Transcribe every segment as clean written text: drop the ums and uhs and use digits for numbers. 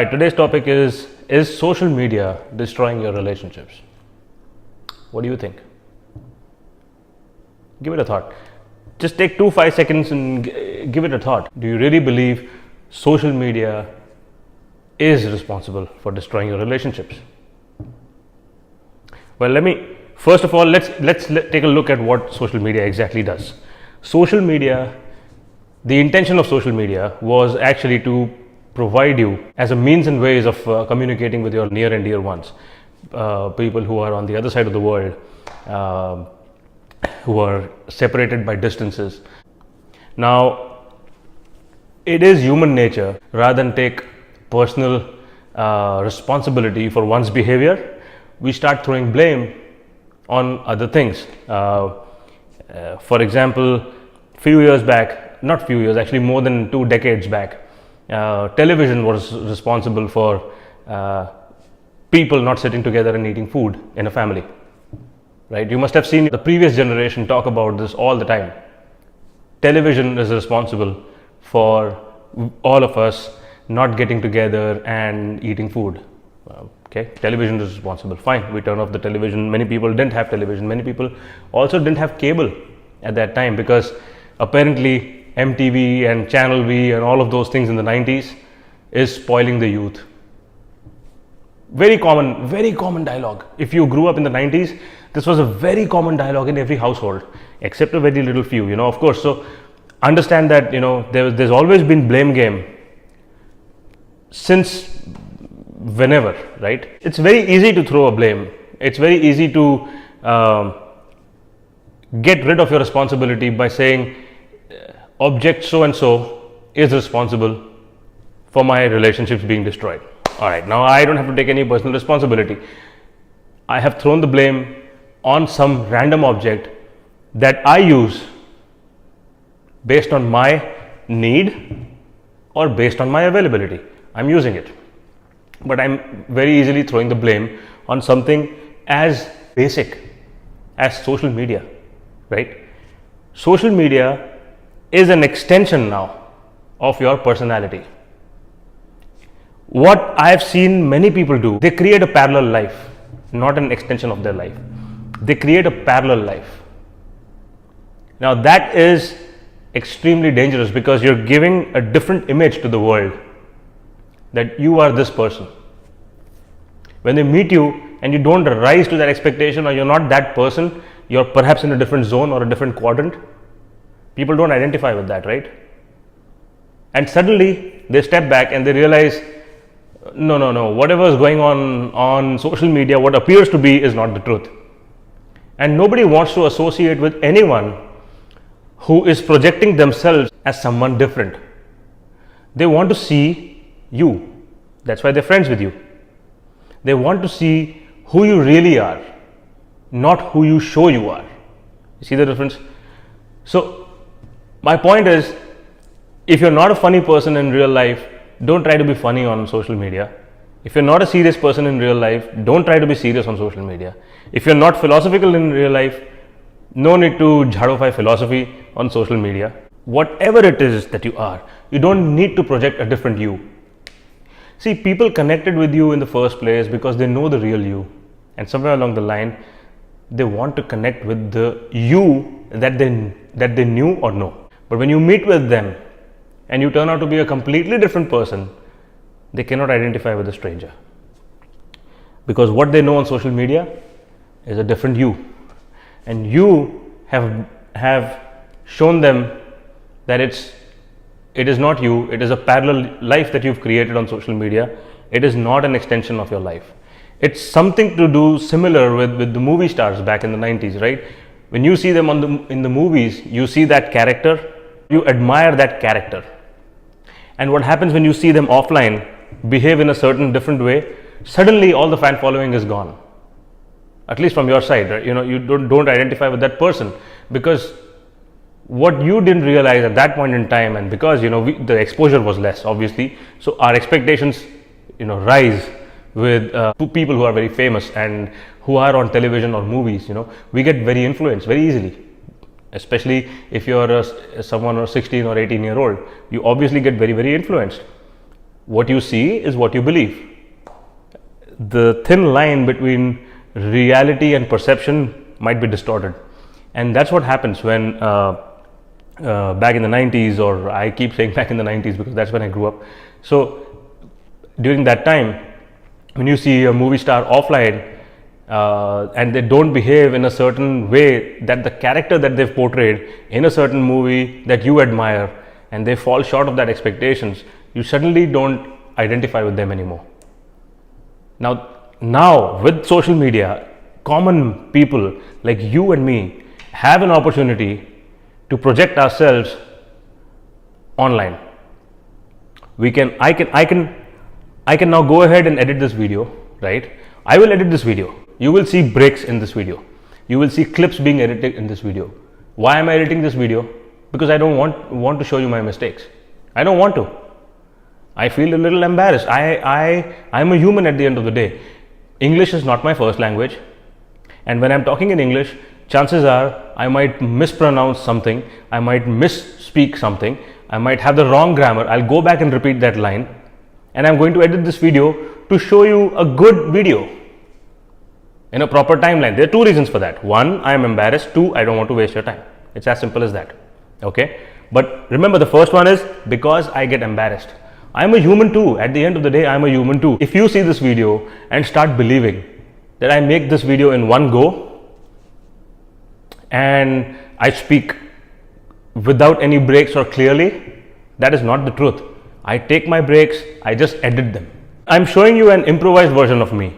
Today's topic is social media destroying your relationships? What do you think? Give it a thought. Just take 5 seconds and give it a thought. Do you really believe social media is responsible for destroying your relationships? Well, first of all, let's take a look at what social media exactly does. Social media, the intention of social media was actually to provide you as a means and ways of communicating with your near and dear ones, people who are on the other side of the world, who are separated by distances. Now, it is human nature, rather than take personal responsibility for one's behavior, we start throwing blame on other things. For example, few years back, not few years, actually more than 2 decades back, television was responsible for people not sitting together and eating food in a family. Right? You must have seen the previous generation talk about this all the time. Television is responsible for all of us not getting together and eating food. Okay, television is responsible. Fine, we turn off the television. Many people didn't have television. Many people also didn't have cable at that time, because apparently MTV and Channel V and all of those things in the 90s is spoiling the youth. Very common dialogue. If you grew up in the 90s, this was a very common dialogue in every household, except a very little few, of course. So understand that, there's always been blame game since whenever, right? It's very easy to throw a blame. It's very easy to get rid of your responsibility by saying object so and so is responsible for my relationships being destroyed. All right, now I don't have to take any personal responsibility. I have thrown the blame on some random object that I use based on my need or based on my availability. I'm using it, but I'm very easily throwing the blame on something as basic as social media, right? Social media is an extension now of your personality. What I have seen many people do, they create a parallel life, not an extension of their life. They create a parallel life. Now that is extremely dangerous, because you're giving a different image to the world that you are this person. When they meet you and you don't rise to that expectation, or you're not that person, you're perhaps in a different zone or a different quadrant, people don't identify with that, right? And suddenly they step back and they realize, no, whatever is going on social media, what appears to be is not the truth. And nobody wants to associate with anyone who is projecting themselves as someone different. They want to see you. That's why they're friends with you. They want to see who you really are, not who you show you are. You see the difference? So my point is, if you're not a funny person in real life, don't try to be funny on social media. If you're not a serious person in real life, don't try to be serious on social media. If you're not philosophical in real life, no need to jhadofy philosophy on social media. Whatever it is that you are, you don't need to project a different you. See, people connected with you in the first place because they know the real you, and somewhere along the line, they want to connect with the you that they knew or know. But when you meet with them and you turn out to be a completely different person, they cannot identify with a stranger, because what they know on social media is a different you, and you have shown them that it is not you. It is a parallel life that you've created on social media. It is not an extension of your life. It's something to do similar with the movie stars back in the 90s, right? When you see them in the movies, you see that character, you admire that character. And what happens when you see them offline behave in a certain different way, suddenly all the fan following is gone. At least from your side, right? You don't identify with that person, because what you didn't realize at that point in time, and because the exposure was less, obviously, so our expectations rise with people who are very famous and who are on television or movies. We get very influenced very easily. especially if you're someone or 16 or 18 year old, you obviously get very, very influenced. what you see is what you believe. The thin line between reality and perception might be distorted, and that's what happens when back in the 90s, or I keep saying back in the 90s because that's when I grew up. So during that time, when you see a movie star offline and they don't behave in a certain way that the character that they've portrayed in a certain movie that you admire, and they fall short of that expectations, you suddenly don't identify with them anymore. Now with social media, common people like you and me have an opportunity to project ourselves online. I can now go ahead and edit this video, right? I will edit this video. You will see breaks in this video. You will see clips being edited in this video. Why am I editing this video? Because I don't want to show you my mistakes. I don't want to. I feel a little embarrassed. I'm a human at the end of the day. English is not my first language, and when I'm talking in English, chances are I might mispronounce something, I might misspeak something, I might have the wrong grammar. I'll go back and repeat that line, and I'm going to edit this video to show you a good video in a proper timeline. There are two reasons for that. One, I am embarrassed. Two, I don't want to waste your time. It's as simple as that. Okay, but remember, the first one is because I get embarrassed. I'm a human too. At the end of the day, I'm a human too. If you see this video and start believing that I make this video in one go and I speak without any breaks or clearly, that is not the truth. I take my breaks, I just edit them. I'm showing you an improvised version of me.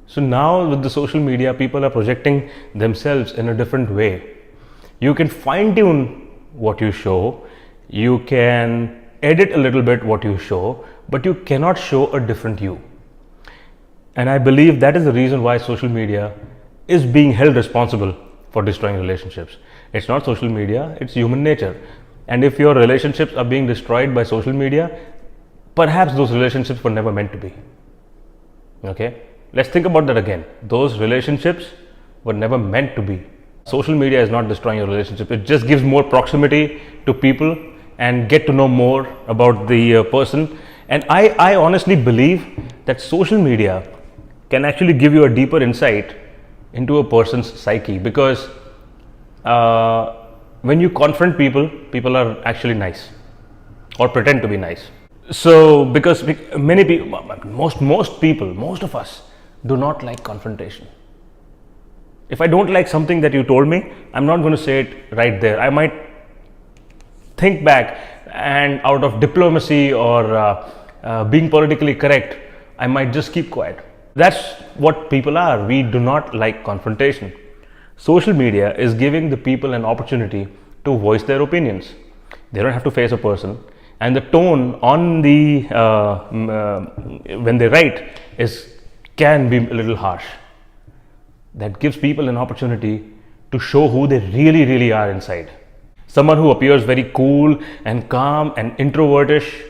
So now with the social media, people are projecting themselves in a different way. You can fine tune what you show, you can edit a little bit what you show, but you cannot show a different you. And I believe that is the reason why social media is being held responsible for destroying relationships. It's not social media, it's human nature. And if your relationships are being destroyed by social media, perhaps those relationships were never meant to be. Okay, let's think about that again. Those relationships were never meant to be. Social media is not destroying your relationship, it just gives more proximity to people and get to know more about the person. And I honestly believe that social media can actually give you a deeper insight into a person's psyche, because when you confront people, people are actually nice or pretend to be nice. So because many people, most of us do not like confrontation. If I don't like something that you told me, I'm not going to say it right there. I might think back, and out of diplomacy or being politically correct, I might just keep quiet. That's what people are. We do not like confrontation. Social media is giving the people an opportunity to voice their opinions. They don't have to face a person, and the tone on the when they write can be a little harsh. That gives people an opportunity to show who they really are inside. Someone who appears very cool and calm and introvertish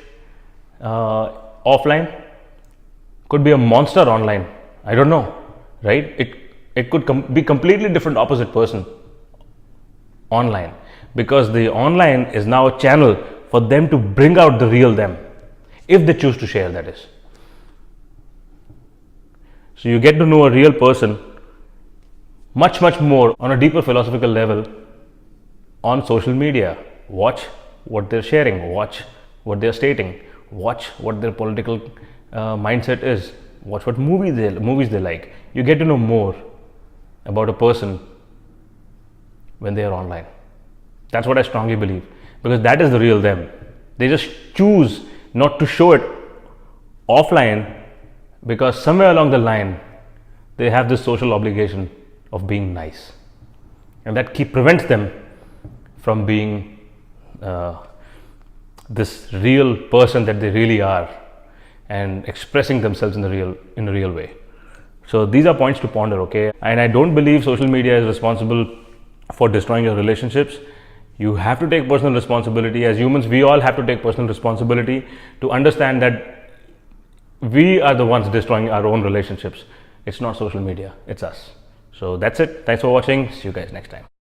offline could be a monster online. I don't know, right? It could be completely different opposite person online, because the online is now a channel for them to bring out the real them, if they choose to share, that is. So you get to know a real person much more on a deeper philosophical level on social media. Watch what they're sharing, watch what they're stating, watch what their political mindset is, watch what movies they like. You get to know more about a person when they are online. That's what I strongly believe, because that is the real them. They just choose not to show it offline because somewhere along the line they have this social obligation of being nice, and that prevents them from being this real person that they really are and expressing themselves in a real way. So these are points to ponder, okay? And I don't believe social media is responsible for destroying your relationships. You have to take personal responsibility. As humans, we all have to take personal responsibility to understand that we are the ones destroying our own relationships. It's not social media, it's us. So that's it. Thanks for watching. See you guys next time.